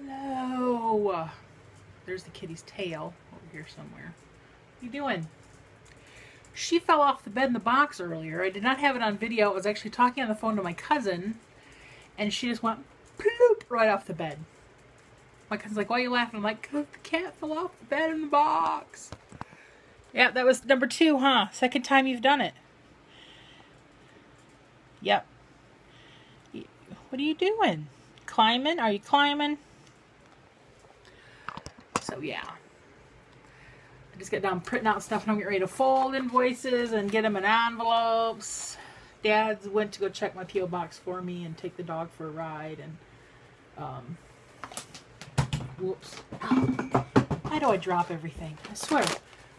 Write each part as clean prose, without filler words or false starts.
Hello. There's the kitty's tail over here somewhere. What are you doing? She fell off the bed in the box earlier. I did not have it on video. I was actually talking on the phone to my cousin, and she just went ploop right off the bed. My cousin's like, why are you laughing? I'm like, because the cat fell off the bed in the box. Yeah, that was number 2, huh? Second time you've done it. Yep. What are you doing? Climbing? Are you climbing? So, yeah. I just got done printing out stuff and I'm getting ready to fold invoices and get them in envelopes. Dad went to go check my P.O. box for me and take the dog for a ride. And, whoops. Why do I drop everything? I swear.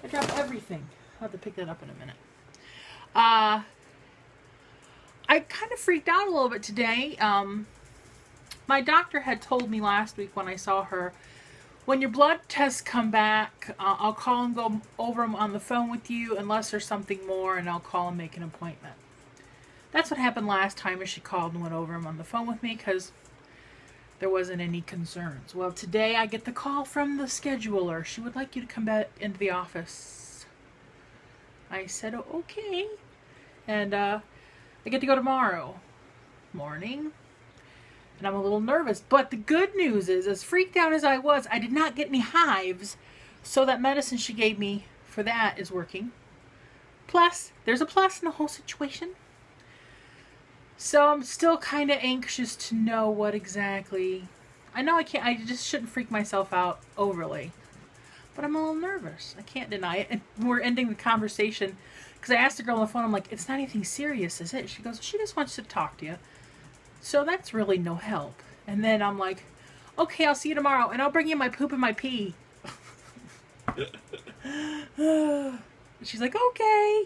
I drop everything. I'll have to pick that up in a minute. I kind of freaked out a little bit today. My doctor had told me last week when I saw her, when your blood tests come back, I'll call and go over them on the phone with you unless there's something more, and I'll call and make an appointment. That's what happened last time, is she called and went over them on the phone with me because there wasn't any concerns. Well, today I get the call from the scheduler. She would like you to come back into the office. I said, oh, okay. And I get to go tomorrow morning. And I'm a little nervous. But the good news is, as freaked out as I was, I did not get any hives. So that medicine she gave me for that is working. Plus, there's a plus in the whole situation. So I'm still kind of anxious to know what exactly. I know I just shouldn't freak myself out overly. But I'm a little nervous. I can't deny it. And we're ending the conversation because I asked the girl on the phone, I'm like, it's not anything serious, is it? She goes, she just wants to talk to you. So that's really no help. And then I'm like, okay, I'll see you tomorrow. And I'll bring you my poop and my pee. She's like, okay.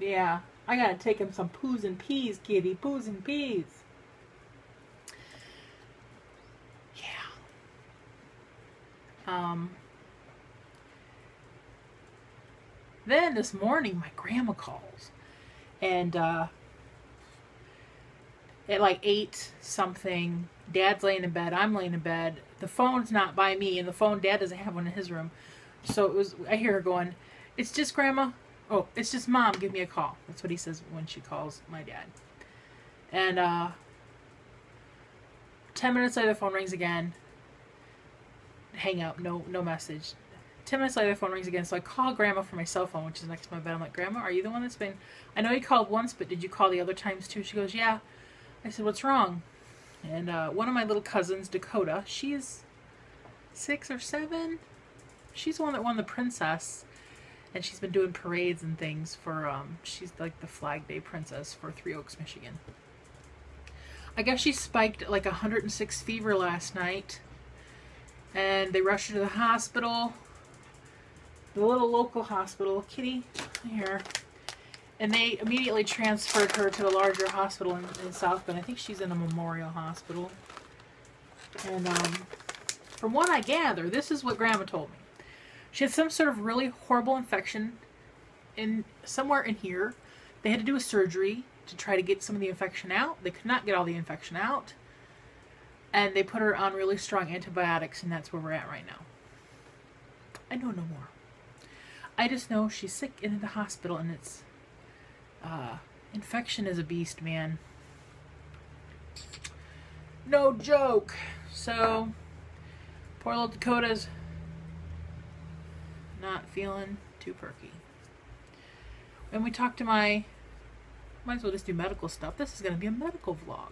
Yeah. I gotta take him some poos and peas, kitty. Poos and peas. Yeah. Then this morning, my grandma calls. And, at like 8 something, Dad's laying in bed, I'm laying in bed. The phone's not by me, and the phone, Dad doesn't have one in his room. So I hear her going, it's just Grandma. Oh, it's just Mom, give me a call. That's what he says when she calls my dad. And 10 minutes later, the phone rings again. Hang up, no message. 10 minutes later, the phone rings again. So I call Grandma from my cell phone, which is next to my bed. I'm like, Grandma, are you the one that's been... I know you called once, but did you call the other times too? She goes, yeah. I said, what's wrong? And one of my little cousins, Dakota, she's 6 or 7. She's the one that won the princess. And she's been doing parades and things for, she's like the Flag Day princess for Three Oaks, Michigan. I guess she spiked at like 106 fever last night. And they rushed her to the hospital. The little local hospital. Kitty, here. And they immediately transferred her to a larger hospital in South Bend. I think she's in a Memorial Hospital. And from what I gather, this is what Grandma told me. She had some sort of really horrible infection somewhere in here. They had to do a surgery to try to get some of the infection out. They could not get all the infection out. And they put her on really strong antibiotics, and that's where we're at right now. I know no more. I just know she's sick and in the hospital, and it's... infection is a beast, man. No joke. So, poor little Dakota's not feeling too perky. And we talked to might as well just do medical stuff. This is going to be a medical vlog.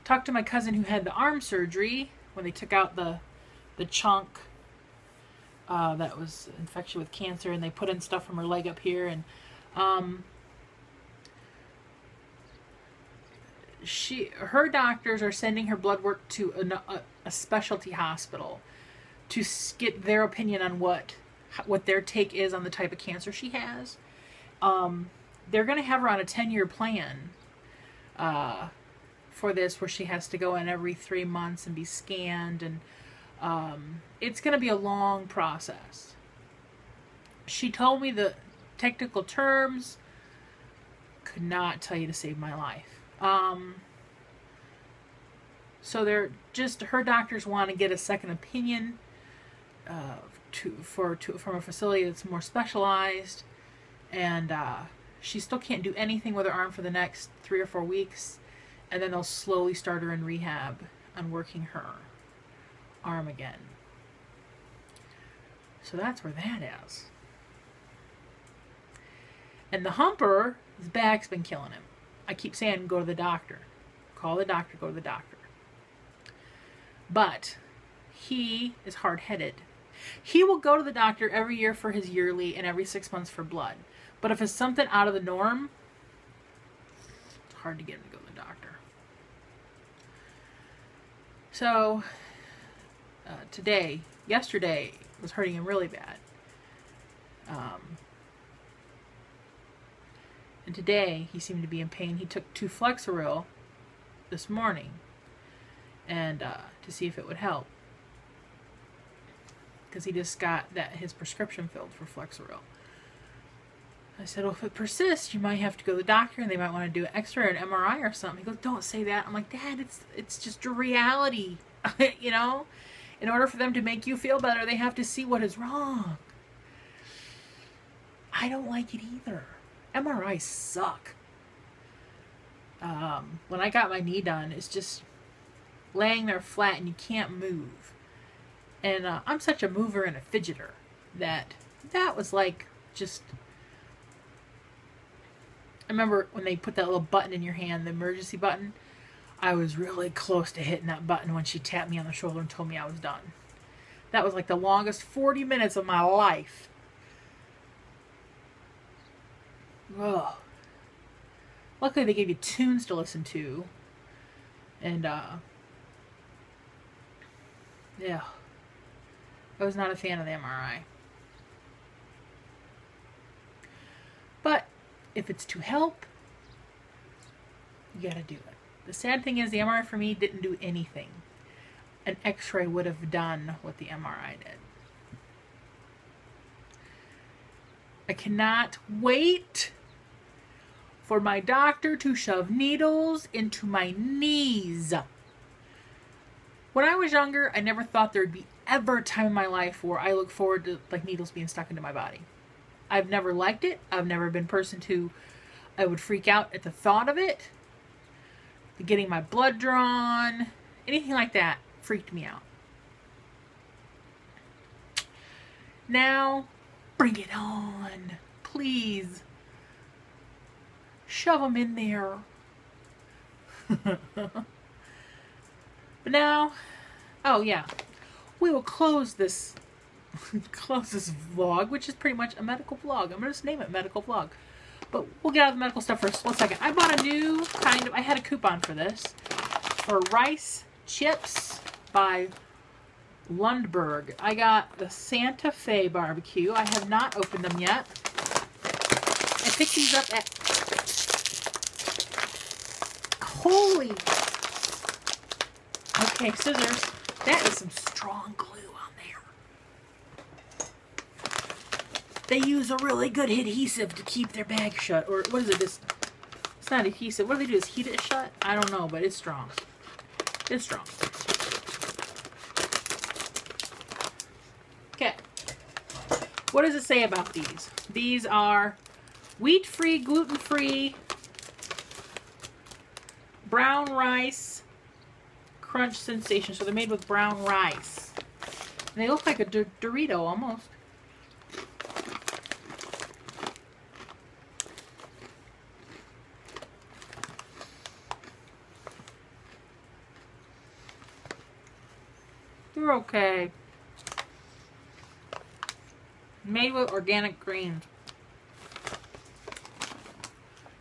Talked to my cousin who had the arm surgery when they took out the chunk that was infected with cancer, and they put in stuff from her leg up here, and her doctors are sending her blood work to a specialty hospital to get their opinion on what their take is on the type of cancer she has. They're going to have her on a 10-year plan for this, where she has to go in every 3 months and be scanned, and it's going to be a long process. She told me the technical terms. Could not tell you to save my life. So they're just, her doctors want to get a second opinion from a facility that's more specialized, and she still can't do anything with her arm for the next 3 or 4 weeks, and then they'll slowly start her in rehab on working her arm again. So that's where that is. And the humper, his back's been killing him. I keep saying go to the doctor. Call the doctor, go to the doctor. But he is hard-headed. He will go to the doctor every year for his yearly and every 6 months for blood. But if it's something out of the norm, it's hard to get him to go to the doctor. So, yesterday, was hurting him really bad. And today, he seemed to be in pain. He took 2 Flexeril this morning, and to see if it would help. Because he just got his prescription filled for Flexeril. I said, well, if it persists, you might have to go to the doctor, and they might want to do an X-ray or an MRI or something. He goes, don't say that. I'm like, Dad, it's just a reality. You know? In order for them to make you feel better, they have to see what is wrong. I don't like it either. MRIs suck. When I got my knee done, it's just laying there flat and you can't move. And I'm such a mover and a fidgeter that was like just... I remember when they put that little button in your hand, the emergency button, I was really close to hitting that button when she tapped me on the shoulder and told me I was done. That was like the longest 40 minutes of my life. Ugh. Luckily they gave you tunes to listen to. And, yeah. I was not a fan of the MRI. But if it's to help, you gotta do it. The sad thing is the MRI for me didn't do anything. An X-ray would have done what the MRI did. I cannot wait for my doctor to shove needles into my knees. When I was younger, I never thought there'd be ever a time in my life where I look forward to like needles being stuck into my body. I've never liked it. I've never been a person I would freak out at the thought of it. Getting my blood drawn, anything like that freaked me out. Now, bring it on. Please. Shove them in there. But now, oh yeah, we will close this vlog, which is pretty much a medical vlog. I'm going to just name it medical vlog. But we'll get out of the medical stuff first. 1 second. I bought a new kind of, I had a coupon for this, for rice chips by Lundberg. I got the Santa Fe barbecue. I have not opened them yet. I picked these up at, holy, okay, scissors. That is some strong glue on there. They use a really good adhesive to keep their bag shut. Or what is it? It's not adhesive. What do they do? Is heat it shut? I don't know, but it's strong. It's strong. Okay. What does it say about these? These are wheat-free, gluten-free, brown rice crunch sensation. So they're made with brown rice. And they look like a Dorito almost. They're okay. Made with organic greens.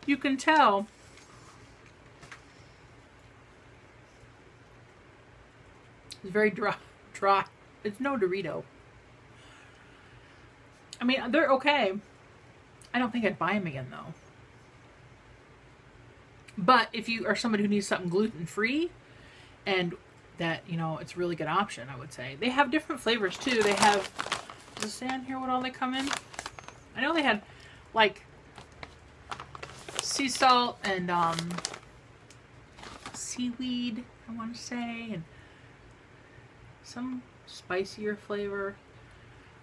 You can tell it's very dry. It's no Dorito. I mean, they're okay. I don't think I'd buy them again though. But if you are somebody who needs something gluten-free and that, you know, it's a really good option, I would say. They have different flavors too. They have, does it say on here what all they come in? I know they had like sea salt and seaweed, I want to say, and some spicier flavor.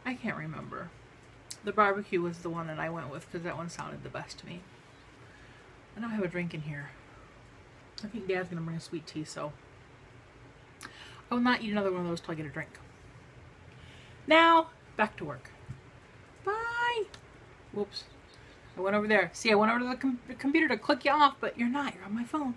I can't remember. The barbecue was the one that I went with because that one sounded the best to me. I don't have a drink in here. I think Dad's going to bring a sweet tea, so I will not eat another one of those till I get a drink. Now, back to work. Bye! Whoops. I went over there. See, I went over to the computer to click you off, but you're not. You're on my phone.